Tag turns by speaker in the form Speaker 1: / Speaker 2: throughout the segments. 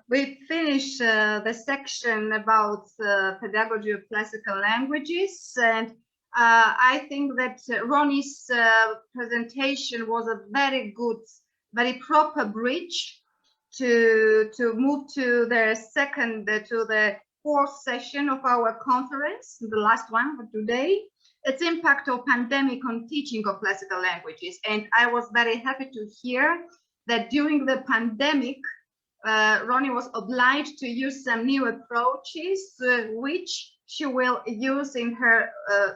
Speaker 1: We finished the section about pedagogy of classical languages, and I think that Ronnie's presentation was a very good, very proper bridge to move to the fourth session of our conference, the last one for today. Its impact of pandemic on teaching of classical languages, and I was very happy to hear that during the pandemic, Ronnie was obliged to use some new approaches, which she will use in her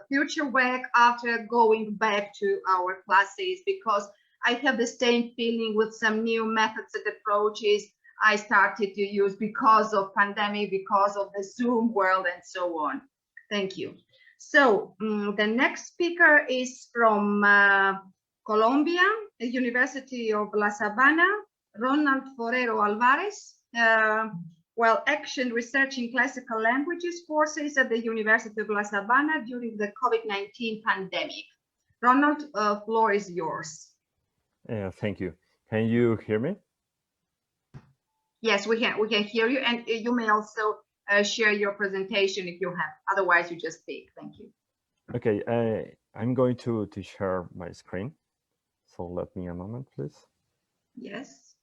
Speaker 1: future work after going back to our classes, because I have the same feeling with some new methods and approaches I started to use because of pandemic, because of the Zoom world and so on. Thank you. So the next speaker is from Colombia, the University of La Sabana, Ronald Forero Alvarez. Well, action research in classical languages courses at the University of La Sabana during the COVID-19 pandemic. Ronald, floor is yours.
Speaker 2: Thank you. Can you hear me?
Speaker 1: Yes, we can hear you, and you may also share your presentation if you have. Otherwise, you just speak. Thank you.
Speaker 2: Okay, I'm going to share my screen. So let me a moment, please.
Speaker 1: Yes.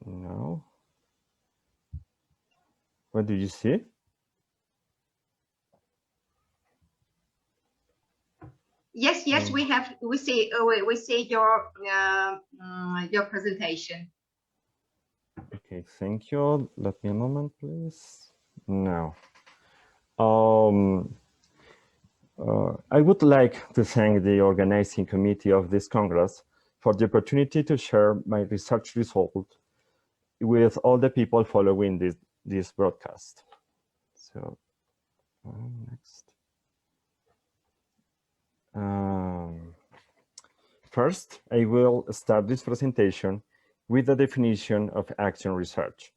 Speaker 2: No. What do you see?
Speaker 1: Yes, we see your presentation.
Speaker 2: Okay, thank you. Let me a moment, please. Now, I would like to thank the organizing committee of this Congress for the opportunity to share my research result with all the people following this broadcast. So, next. First, I will start this presentation with the definition of action research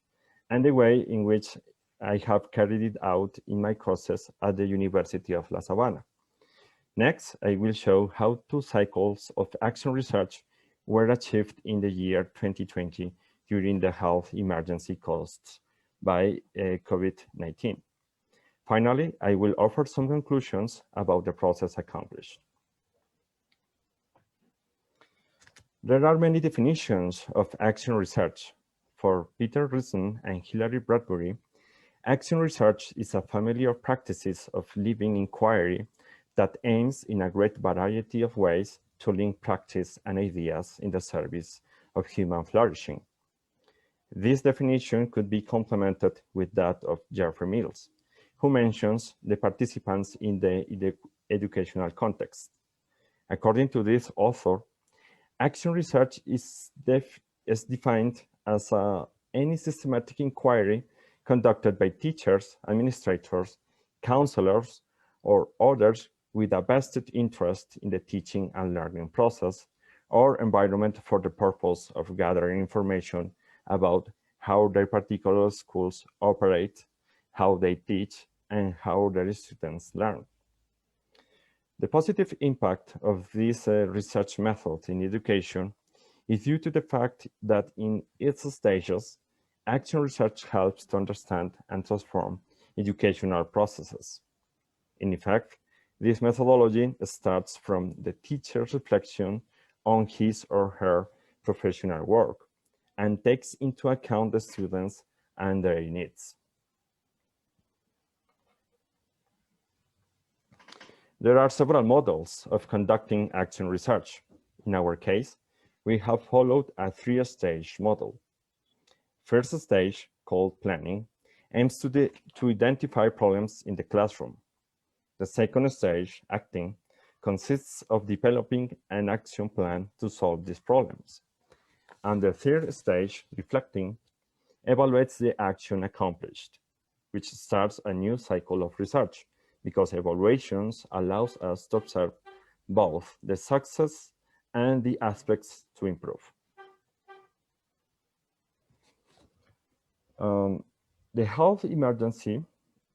Speaker 2: and the way in which I have carried it out in my courses at the University of La Sabana. Next, I will show how 2 cycles of action research were achieved in the year 2020 during the health emergency caused by COVID-19. Finally, I will offer some conclusions about the process accomplished. There are many definitions of action research. For Peter Rison and Hilary Bradbury, action research is a family of practices of living inquiry that aims in a great variety of ways to link practice and ideas in the service of human flourishing. This definition could be complemented with that of Jeffrey Mills, who mentions the participants in the educational context. According to this author, action research is defined as any systematic inquiry conducted by teachers, administrators, counselors, or others with a vested interest in the teaching and learning process or environment for the purpose of gathering information about how their particular schools operate, how they teach, and how their students learn. The positive impact of this research method in education is due to the fact that in its stages, action research helps to understand and transform educational processes. In effect, this methodology starts from the teacher's reflection on his or her professional work and takes into account the students and their needs. There are several models of conducting action research. In our case, we have followed a 3-stage model. First stage, called planning, aims to identify problems in the classroom. The second stage, acting, consists of developing an action plan to solve these problems. And the third stage, reflecting, evaluates the action accomplished, which starts a new cycle of research, because evaluations allows us to observe both the success and the aspects to improve. The health emergency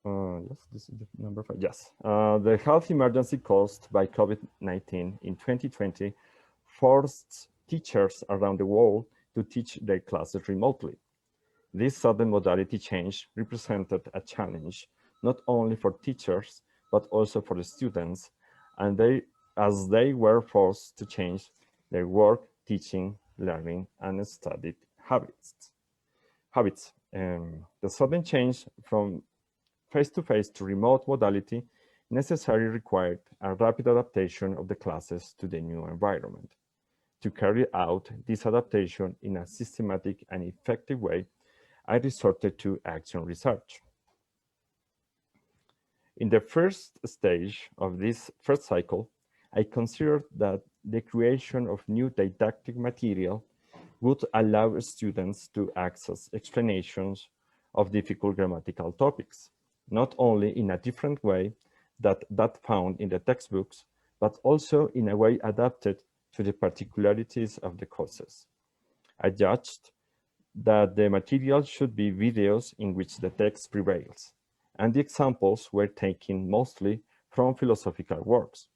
Speaker 2: Yes, this is the number 5. Yes. The health emergency caused by COVID-19 in 2020 forced teachers around the world to teach their classes remotely. This sudden modality change represented a challenge not only for teachers, but also for the students, and as they were forced to change their work, teaching, learning, and study habits. The sudden change from face-to-face to remote modality necessarily required a rapid adaptation of the classes to the new environment. To carry out this adaptation in a systematic and effective way, I resorted to action research. In the first stage of this first cycle, I considered that the creation of new didactic material would allow students to access explanations of difficult grammatical topics, not only in a different way that found in the textbooks, but also in a way adapted to the particularities of the courses. I judged that the material should be videos in which the text prevails, and the examples were taken mostly from philosophical works,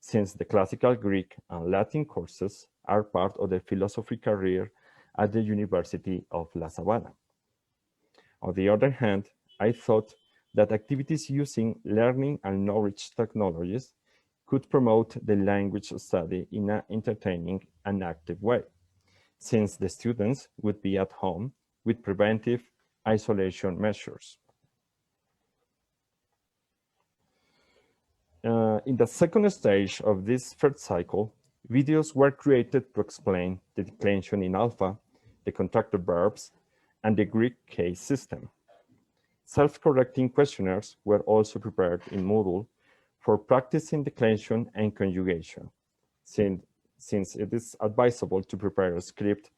Speaker 2: since the classical Greek and Latin courses are part of the philosophy career at the University of La Sabana. On the other hand, I thought that activities using learning and knowledge technologies could promote the language study in an entertaining and active way, since the students would be at home with preventive isolation measures. In the second stage of this first cycle, videos were created to explain the declension in alpha, the contracted verbs, and the Greek case system. Self-correcting questionnaires were also prepared in Moodle for practicing declension and conjugation, since it is advisable to prepare a script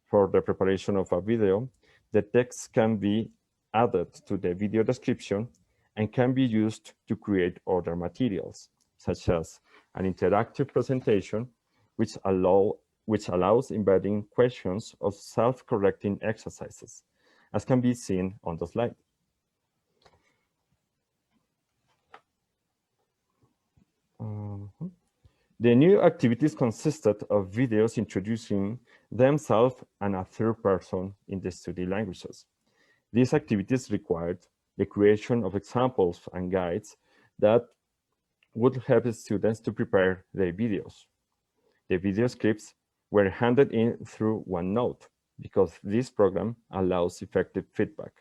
Speaker 2: for the preparation of a video, the text can be added to the video description and can be used to create other materials, such as an interactive presentation, which allows embedding questions of self-correcting exercises, as can be seen on the slide. The new activities consisted of videos introducing themselves and a third person in the study languages. These activities required the creation of examples and guides that would help students to prepare their videos. The video scripts were handed in through OneNote because this program allows effective feedback,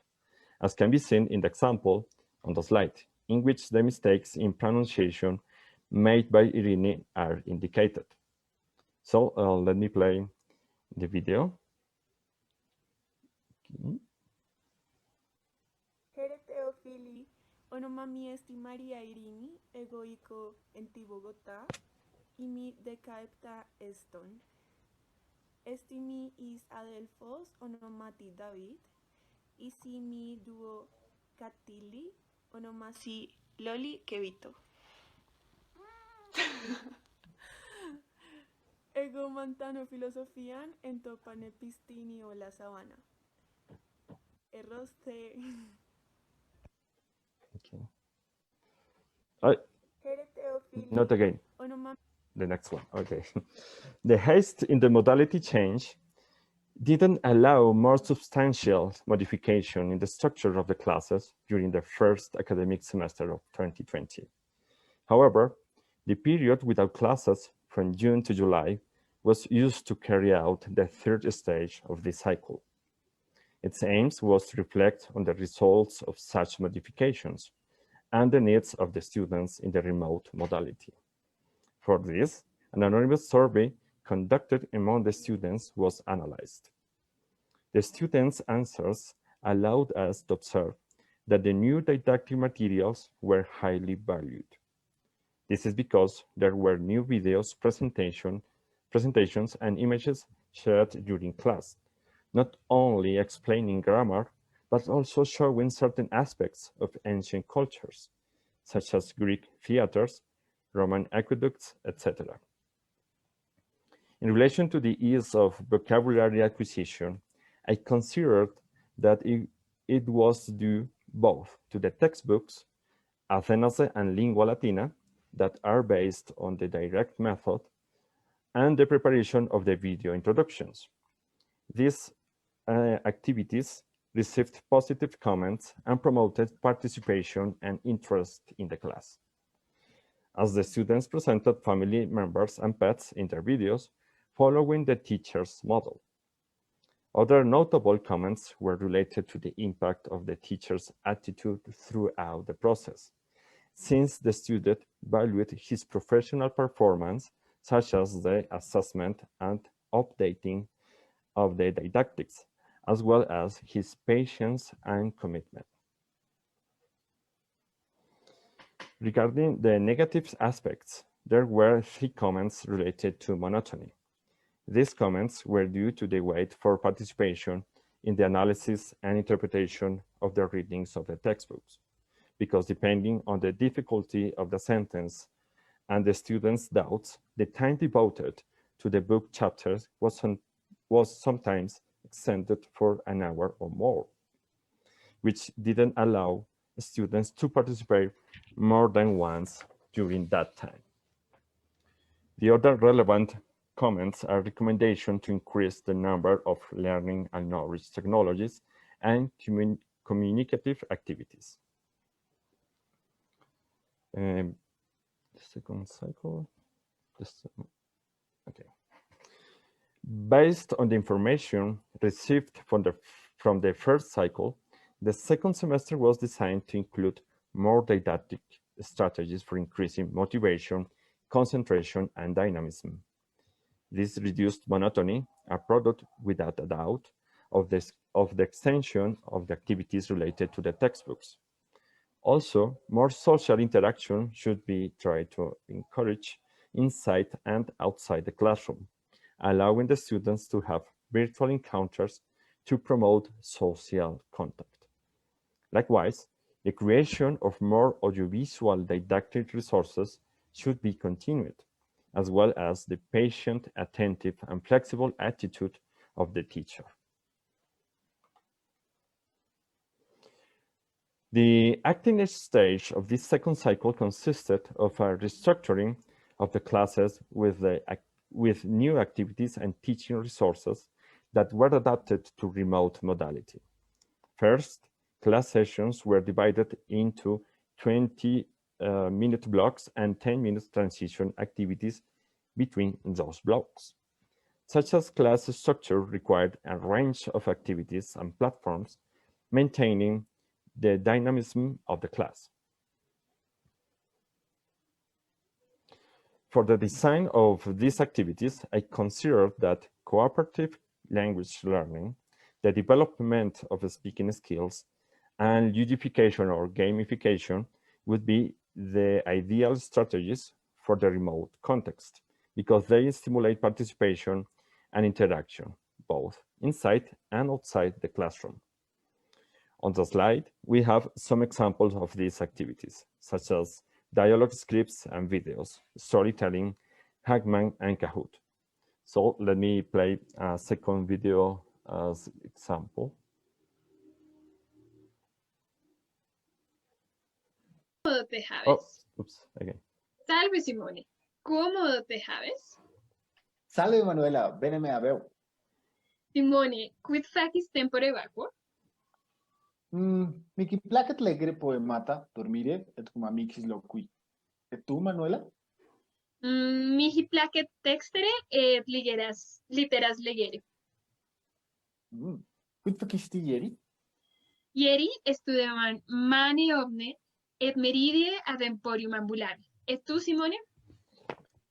Speaker 2: as can be seen in the example on the slide, in which the mistakes in pronunciation made by Irene are indicated. So let me play the video.
Speaker 3: Here Teofili, onomami esti Maria Irini, egoiko enti Bogotá, imi decaepta eston. Estimi is Adelfos, onomati David, isimi duo Catili, onomasi Loli Kevito. Ego mantano filosofian entopan epistinio la Sabana. Erroste.
Speaker 2: Okay. Not again. The next one. Okay. The haste in the modality change didn't allow more substantial modification in the structure of the classes during the first academic semester of 2020. However, the period without classes from June to July was used to carry out the third stage of this cycle. Its aims was to reflect on the results of such modifications and the needs of the students in the remote modality. For this, an anonymous survey conducted among the students was analyzed. The students' answers allowed us to observe that the new didactic materials were highly valued. This is because there were new videos, presentations, and images shared during class, not only explaining grammar, but also showing certain aspects of ancient cultures, such as Greek theaters, Roman aqueducts, etc. In relation to the ease of vocabulary acquisition, I considered that it was due both to the textbooks, Athenae and Lingua Latina, that are based on the direct method, and the preparation of the video introductions. These activities received positive comments and promoted participation and interest in the class. As the students presented family members and pets in their videos, following the teacher's model. Other notable comments were related to the impact of the teacher's attitude throughout the process, since the student valued his professional performance, such as the assessment and updating of the didactics, as well as his patience and commitment. Regarding the negative aspects, there were 3 comments related to monotony. These comments were due to the wait for participation in the analysis and interpretation of the readings of the textbooks, because depending on the difficulty of the sentence and the students' doubts, the time devoted to the book chapters was sometimes extended for an hour or more, which didn't allow students to participate more than once during that time. The other relevant comments are recommendations to increase the number of learning and knowledge technologies and communicative activities. The second cycle. Okay. Based on the information received from the first cycle, the second semester was designed to include more didactic strategies for increasing motivation, concentration, and dynamism. This reduced monotony, a product without a doubt of the extension of the activities related to the textbooks. Also, more social interaction should be tried to encourage inside and outside the classroom, allowing the students to have virtual encounters to promote social contact. Likewise, the creation of more audiovisual didactic resources should be continued, as well as the patient, attentive, and flexible attitude of the teacher. The acting stage of this second cycle consisted of a restructuring of the classes with new activities and teaching resources that were adapted to remote modality. First, class sessions were divided into 20-minute blocks and 10-minute transition activities between those blocks. Such as class structure required a range of activities and platforms, maintaining the dynamism of the class. For the design of these activities, I considered that cooperative language learning, the development of speaking skills, and ludification or gamification would be the ideal strategies for the remote context, because they stimulate participation and interaction, both inside and outside the classroom. On the slide, we have some examples of these activities, such as dialogue scripts and videos, storytelling, Hackman, and Kahoot. So let me play a second video as example.
Speaker 4: Comodo te haves?
Speaker 2: Oh, oops, again.
Speaker 4: Salve Simone, comodo te haves?
Speaker 5: Salve Manuela, bene me aveu.
Speaker 4: Simone, quid facis tempore vacuo?
Speaker 5: Mici placet legere poemata, dormire, et cum amicis loqui. Et tu, Manuela?
Speaker 4: Mihi placet textere et literas legere.
Speaker 5: Quid facisti ieri?
Speaker 4: Ieri estudeam mane omne et meridie ad emporium ambulavi. Et tu, Simone?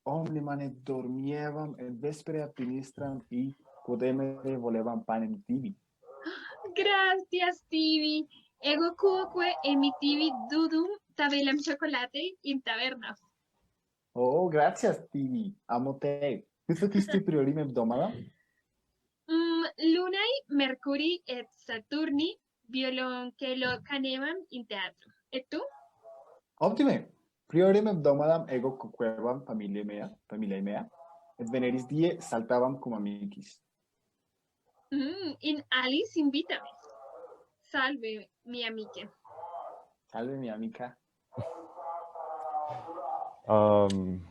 Speaker 5: Omne mane dormievam et vespere ad ministram i quodemere volevam panem tibi.
Speaker 4: Gratias tibi. Ego quoque emitivi dudum tabelam chocolate in taberna.
Speaker 5: Oh, gratias tibi, amo te. Quid facisti priorim hebdomada?
Speaker 4: Lunae, Mercuri et Saturni violoncello canevam in teatro. Et tu?
Speaker 5: Optime. Priorem hebdomadam ego coquevam familiae mea, et veneris die saltavam cum amicis.
Speaker 4: In alis invitame. Salve, mi amiche.
Speaker 5: Salve, mi amiga.
Speaker 2: Okay.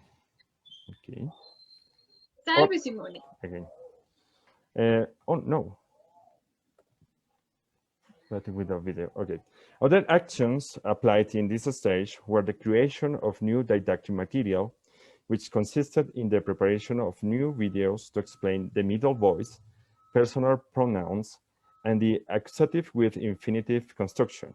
Speaker 4: Salve, Simone.
Speaker 2: Again. Oh no. Starting with the video. Okay. Other actions applied in this stage were the creation of new didactic material, which consisted in the preparation of new videos to explain the middle voice, personal pronouns, and the accusative with infinitive construction.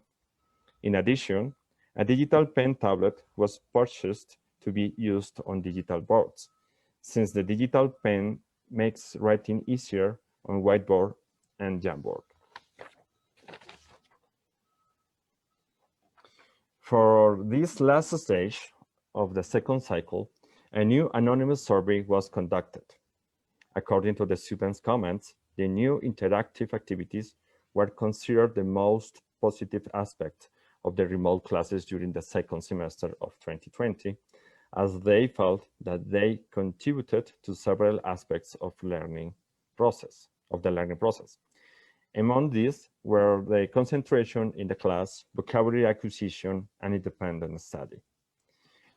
Speaker 2: In addition, a digital pen tablet was purchased to be used on digital boards, since the digital pen makes writing easier on whiteboard and Jamboard. For this last stage of the second cycle, a new anonymous survey was conducted. According to the students' comments, the new interactive activities were considered the most positive aspect of the remote classes during the second semester of 2020, as they felt that they contributed to several aspects of the learning process. Among these were the concentration in the class, vocabulary acquisition, and independent study.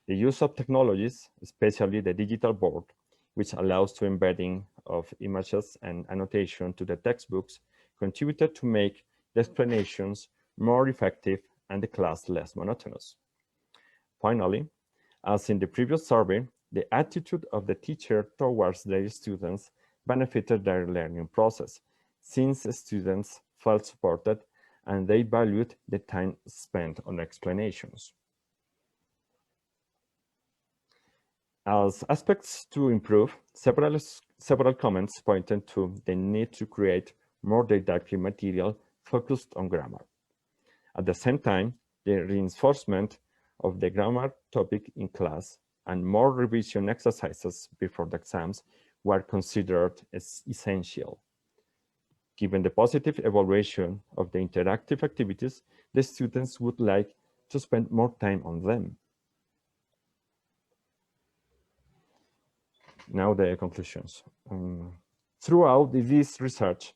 Speaker 2: The use of technologies, especially the digital board, which allows to embedding of images and annotation to the textbooks, contributed to make the explanations more effective and the class less monotonous. Finally, as in the previous survey, the attitude of the teacher towards their students benefited their learning process, since students felt supported and they valued the time spent on explanations. As aspects to improve, several comments pointed to the need to create more didactic material focused on grammar. At the same time, the reinforcement of the grammar topic in class and more revision exercises before the exams were considered as essential. Given the positive evaluation of the interactive activities, the students would like to spend more time on them. Now the conclusions. Throughout this research,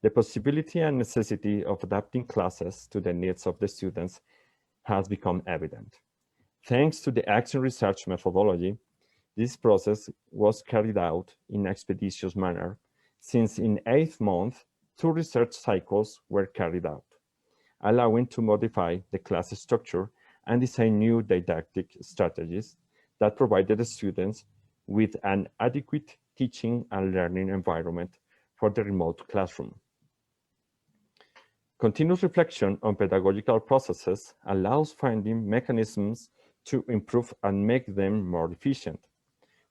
Speaker 2: the possibility and necessity of adapting classes to the needs of the students has become evident. Thanks to the action research methodology, this process was carried out in an expeditious manner, since in 8 months, 2 research cycles were carried out, allowing to modify the class structure and design new didactic strategies that provided the students with an adequate teaching and learning environment for the remote classroom. Continuous reflection on pedagogical processes allows finding mechanisms to improve and make them more efficient,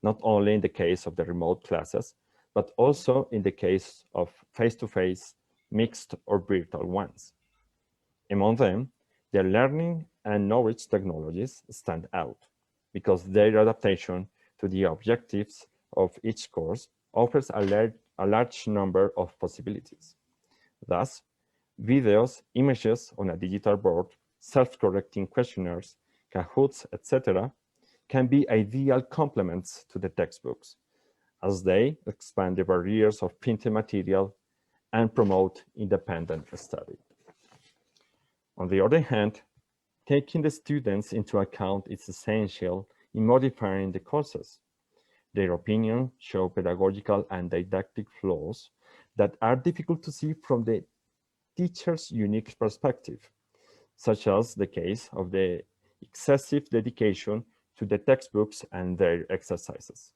Speaker 2: not only in the case of the remote classes, but also in the case of face-to-face, mixed, or virtual ones. Among them, the learning and knowledge technologies stand out because their adaptation to the objectives of each course offers a large number of possibilities. Thus, videos, images on a digital board, self-correcting questionnaires, Kahoots, etc., can be ideal complements to the textbooks, as they expand the barriers of printed material and promote independent study. On the other hand, taking the students into account is essential in modifying the courses. Their opinions show pedagogical and didactic flaws that are difficult to see from the teacher's unique perspective, such as the case of the excessive dedication to the textbooks and their exercises.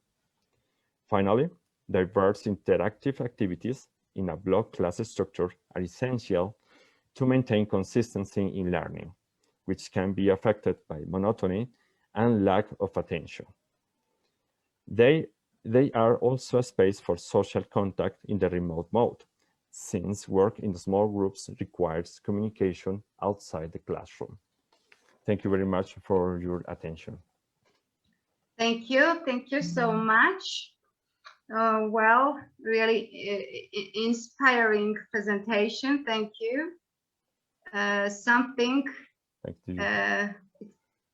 Speaker 2: Finally, diverse interactive activities in a block class structure are essential to maintain consistency in learning, which can be affected by monotony and lack of attention. They are also a space for social contact in the remote mode, since work in small groups requires communication outside the classroom. Thank you very much for your attention.
Speaker 1: Thank you so much. Well, really inspiring presentation. Thank you. Something
Speaker 2: Thank you.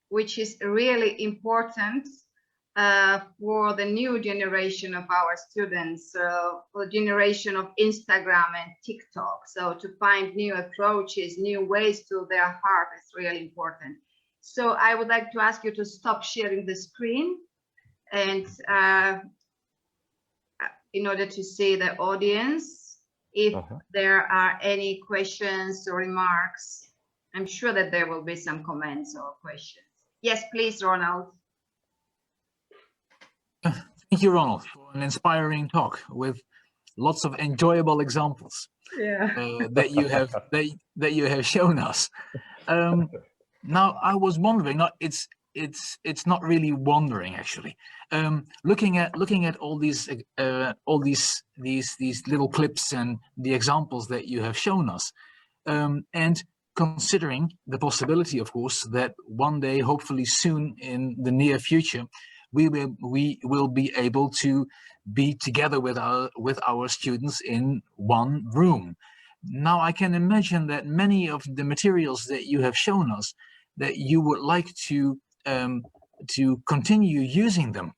Speaker 1: Which is really important for the new generation of our students, for the generation of Instagram and TikTok. So to find new approaches, new ways to their heart is really important. So I would like to ask you to stop sharing the screen, and in order to see the audience, if there are any questions or remarks, I'm sure that there will be some comments or questions. Yes, please, Ronald.
Speaker 6: Thank you, Ronald, for an inspiring talk with lots of enjoyable examples that you have shown us. Now, I was wondering. It's not really wondering, actually. Looking at all these little clips and the examples that you have shown us, and considering the possibility, of course, that one day, hopefully soon in the near future, we will be able to be together with our students in one room. Now, I can imagine that many of the materials that you have shown us, that you would like to continue using them,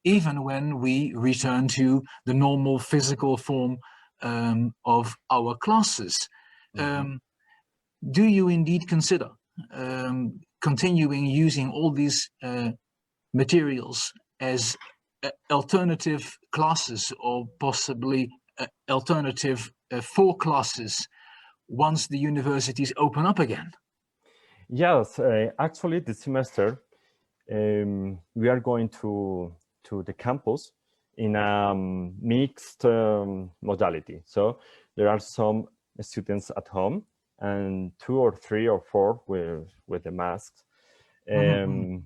Speaker 6: even when we return to the normal physical form of our classes. Do you indeed consider continuing using all these materials as alternative classes, or possibly alternative for classes once the universities open up again?
Speaker 2: Yes, actually this semester we are going to the campus in a mixed modality. So there are some students at home and 2 or 3 or 4 with the masks. And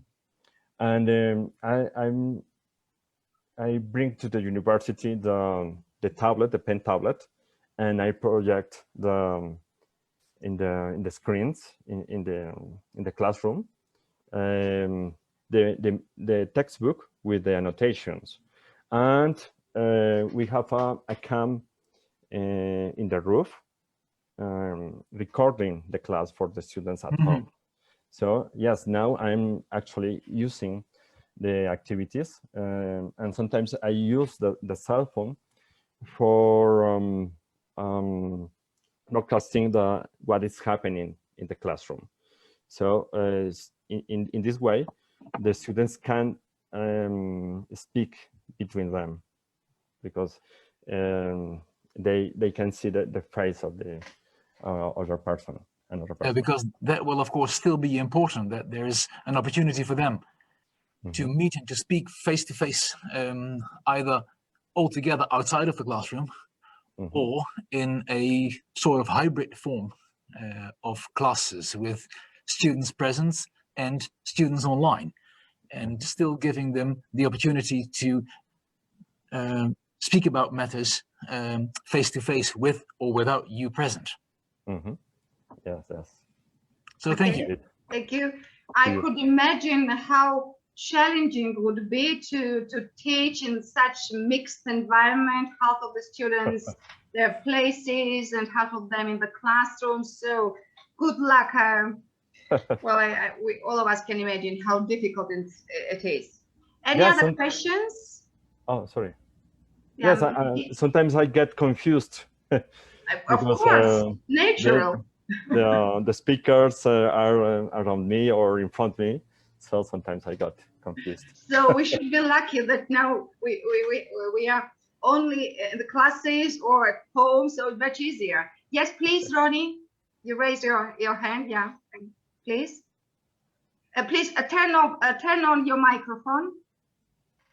Speaker 2: I bring to the university the tablet, the pen tablet, and I project in the screens in the classroom the textbook with the annotations, and we have a cam in the roof recording the class for the students at home. So yes, now I'm actually using the activities, and sometimes I use the cell phone for broadcasting what is happening in the classroom. So in this way, the students can speak between them, because they can see the face of the other person.
Speaker 6: Because that will, of course, still be important, that there is an opportunity for them to meet and to speak face to face, either altogether outside of the classroom or in a sort of hybrid form of classes with students present and students online, and still giving them the opportunity to speak about matters face to face, with or without you present.
Speaker 2: Yes, yes.
Speaker 6: So thank you.
Speaker 1: Thank you. I could imagine how challenging it would be to teach in such a mixed environment, half of the students their places and half of them in the classroom. So good luck. Well, we all of us can imagine how difficult it is. Any other questions?
Speaker 2: Oh, sorry.
Speaker 1: Yeah,
Speaker 2: yes, sometimes I get confused.
Speaker 1: Of
Speaker 2: because,
Speaker 1: course, natural.
Speaker 2: The speakers are around me or in front of me, so sometimes I got confused.
Speaker 1: So we should be lucky that now we are only in the classes or at home, so it's much easier. Yes, please, Ronnie, you raise your hand. Yeah, please. Please turn on your microphone.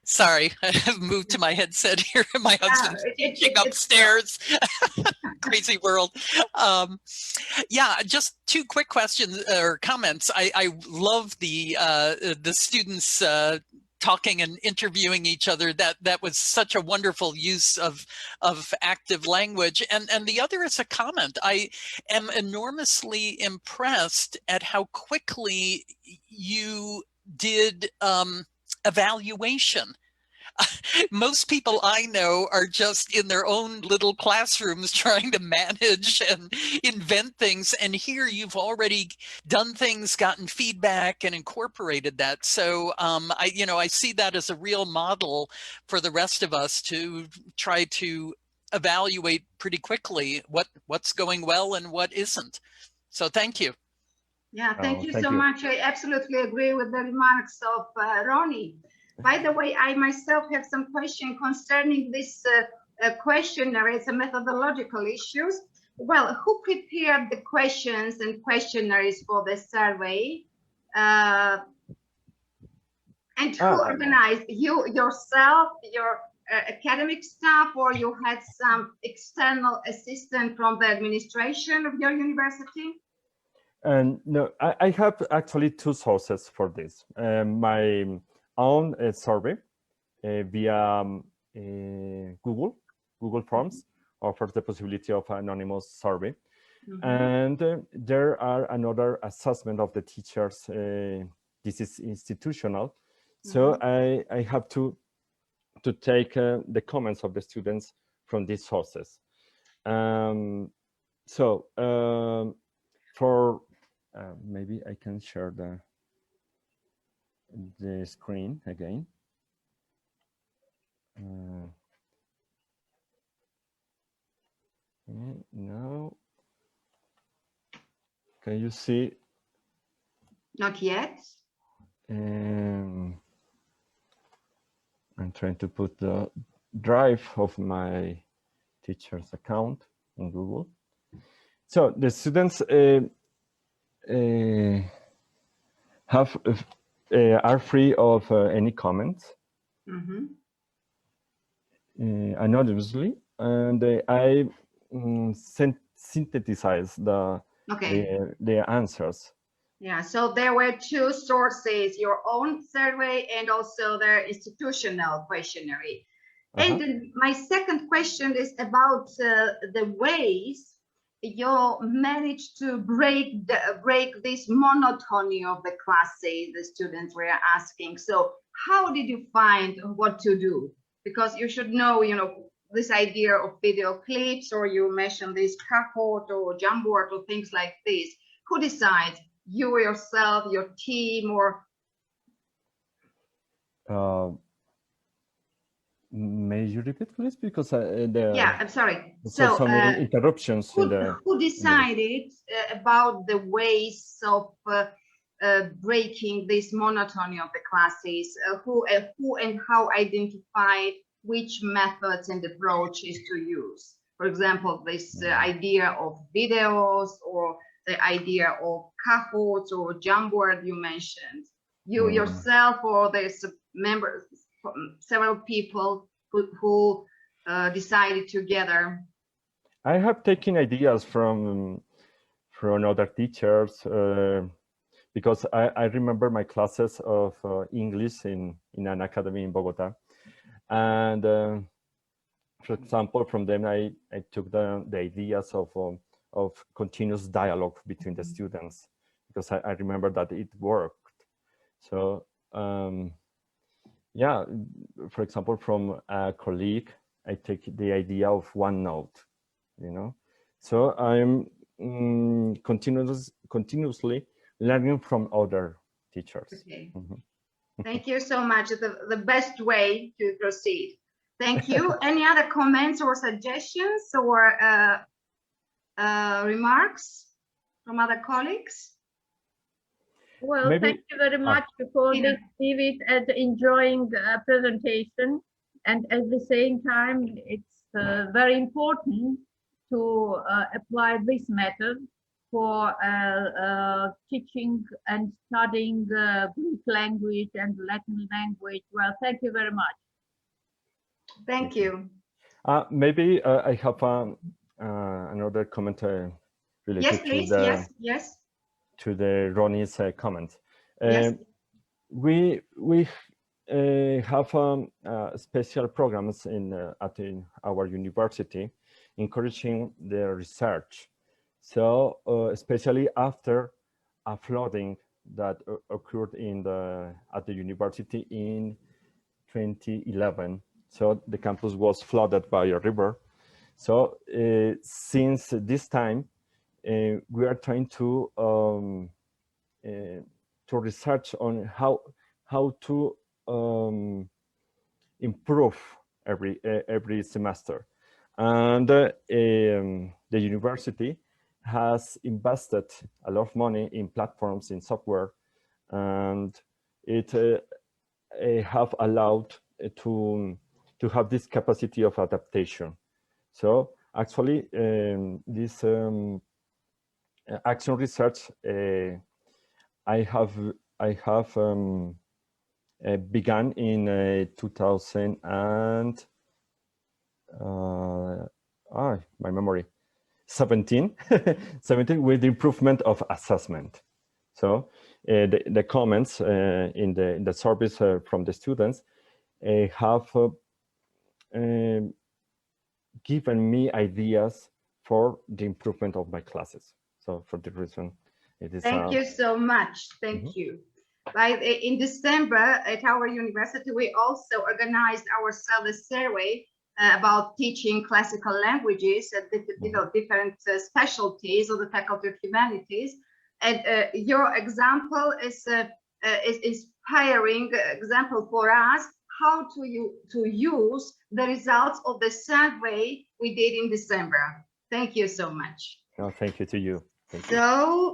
Speaker 7: Sorry, I have moved to my headset here. My husband's teaching upstairs. Crazy world. Yeah, just 2 quick questions or comments. I love the students talking and interviewing each other. That was such a wonderful use of active language. And the other is a comment. I am enormously impressed at how quickly you did evaluation. most people I know are just in their own little classrooms trying to manage and invent things. And here you've already done things, gotten feedback, and incorporated that. So I see that as a real model for the rest of us to try to evaluate pretty quickly what's going well and what isn't. So thank you.
Speaker 1: Yeah, thank you so much. I absolutely agree with the remarks of Ronnie. By the way, I myself have some question concerning this questionnaire. It's a methodological issues. Well, who prepared the questions and questionnaires for the survey? And who organized? You yourself, your academic staff, or you had some external assistant from the administration of your university?
Speaker 2: And no, I have actually two sources for this. My own survey via Google Forms offers the possibility of anonymous survey. And there are another assessment of the teachers. This is institutional. So I have to take the comments of the students from these sources. For maybe I can share the screen again. No. Can you see?
Speaker 1: Not yet.
Speaker 2: I'm trying to put the drive of my teacher's account in Google. So the students are free of any comments anonymously, and I synthesize the answers.
Speaker 1: Yeah, so there were two sources, your own survey and also the institutional questionnaire. And my second question is about the ways you managed to break this monotony of the classes the students were asking. So how did you find what to do? Because you should know, this idea of video clips, or you mentioned this Kahoot or Jamboard or things like this. Who decides? You yourself, your team, or?
Speaker 2: May you repeat, please? Because
Speaker 1: yeah, I'm sorry.
Speaker 2: So many interruptions.
Speaker 1: Who decided about the ways of breaking this monotony of the classes? Who and how identified which methods and approaches to use? For example, this idea of videos, or the idea of Kahoots or Jamboard you mentioned. You yourself, or there's members, several people who decided together?
Speaker 2: I have taken ideas from other teachers, because I remember my classes of English in an academy in Bogota. And for example, from them, I took the ideas of continuous dialogue between the students, because I remember that it worked. So yeah, for example, from a colleague, I take the idea of OneNote, So I'm continuously learning from other teachers.
Speaker 1: Okay. Thank you so much. The best way to proceed. Thank you. Any other comments or suggestions or remarks from other colleagues?
Speaker 8: Well, thank you very much for this vivid and enjoying presentation. And at the same time, it's very important to apply this method for teaching and studying Greek language and Latin language. Well, thank you very much.
Speaker 1: Thank you.
Speaker 2: Maybe I have another comment related to the Ronnie's comment. We have special programs at our university encouraging the research. So especially after a flooding that occurred at the university in 2011. So the campus was flooded by a river. So since this time, we are trying to research on how to improve every semester, and the university has invested a lot of money in platforms, in software, and it have allowed to have this capacity of adaptation. So actually, this action research I have began in 2000 and my memory 17 with the improvement of assessment. So the comments in the surveys from the students have given me ideas for the improvement of my classes. So for the reason it is.
Speaker 1: Thank you so much. Thank you. In December at our university, we also organized ourselves a survey about teaching classical languages at different specialties of the Faculty of Humanities. And your example is inspiring example for us how to use the results of the survey we did in December. Thank you so much.
Speaker 2: No, thank you to you. Thank you.
Speaker 1: So